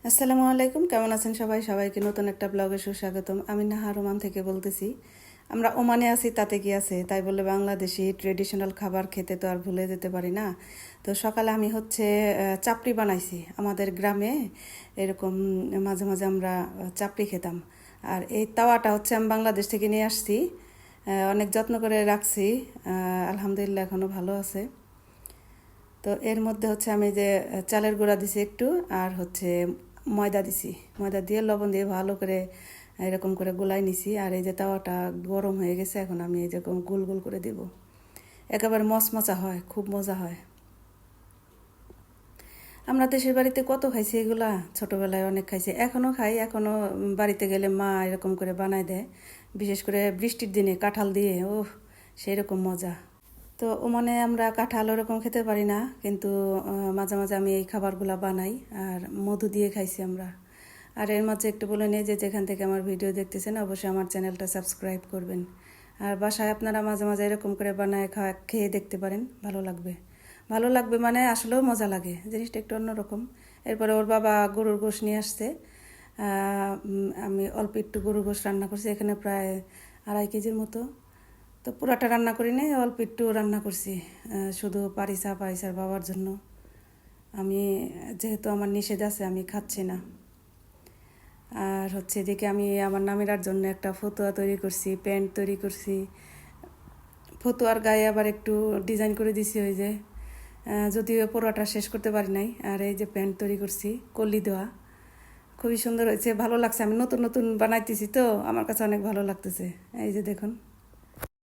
আসসালামু আলাইকুম, কেমন আছেন সবাই? সবাইকে নতুন একটা ব্লগে সুস্বাগতম। আমি নাহার ওমান থেকে বলতেছি। আমরা ওমানে আছি তাতে কি আছে, তাই বলে বাংলাদেশি ট্রেডিশনাল খাবার খেতে তো আর ভুলে যেতে পারি না। তো সকালে আমি চাপড়ি বানাইছি। আমাদের গ্রামে এরকম মাঝে মাঝে আমরা চাপড়ি খেতাম। আর এই তাওয়াটা আমি বাংলাদেশ থেকে নিয়ে আসছি। অনেক যত্ন করে রাখছি। আলহামদুলিল্লাহ এখনও ভালো আছে। তো এর মধ্যে আমি যে চালের গুঁড়া দিছি একটু, আর ময়দা দিছি। ময়দা দিয়ে লবণ দিয়ে ভালো করে এরকম করে গোলাই নিছি। আর এই যে তাওয়াটা গরম হয়ে গেছে, এখন আমি এই যে গোল গোল করে দিব। একেবারে মচমচা হয়, খুব মজা হয়। আমরা দেশের বাড়িতে কত খাইছি এগুলা, ছোটোবেলায় অনেক খাইছি, এখনও খাই। এখনও বাড়িতে গেলে মা এরকম করে বানায় দেয়, বিশেষ করে বৃষ্টির দিনে কাঁঠাল দিয়ে। ওহ, সেই রকম মজা। তো ওমানে আমরা কাঁঠাল ওরকম খেতে পারি না, কিন্তু মাঝে মাঝে আমি এই খাবারগুলো বানাই। আর মধু দিয়ে খাইছি আমরা। আর এর মাঝে একটু বলে নিই যে যেখান থেকে আমার ভিডিও দেখতেছেন অবশ্যই আমার চ্যানেলটা সাবস্ক্রাইব করবেন। আর বাসায় আপনারা মাঝে মাঝে এরকম করে বানায় খেয়ে দেখতে পারেন, ভালো লাগবে। ভালো লাগবে মানে আসলেও মজা লাগে, জিনিসটা একটু অন্যরকম। এরপরে ওর বাবা গরুর গোশ নিয়ে আসছে। আমি অল্প একটু গরুর গোশ রান্না করছি, এখানে প্রায় 2.5 কেজির মতো। তো পুরাটা রান্না করি নাই, অল্প একটু রান্না করছি, শুধু পারিসার বাবার জন্য। আমি যেহেতু আমার নিষেধ আছে, আমি খাচ্ছি না। আর এদিকে আমি আমার নামিরার জন্য একটা ফতুয়া তৈরি করছি, প্যান্ট তৈরি করছি। ফতুয়ার গায়ে আবার একটু ডিজাইন করে দিছি, ওই যে যদিও পুরোটা শেষ করতে পারি নাই। আর এই যে প্যান্ট তৈরি করছি কলি দেওয়া, খুবই সুন্দর হয়েছে, ভালো লাগছে। আমি নতুন নতুন বানাইতেছি তো আমার কাছে অনেক ভালো লাগতেছে। এই যে দেখুন।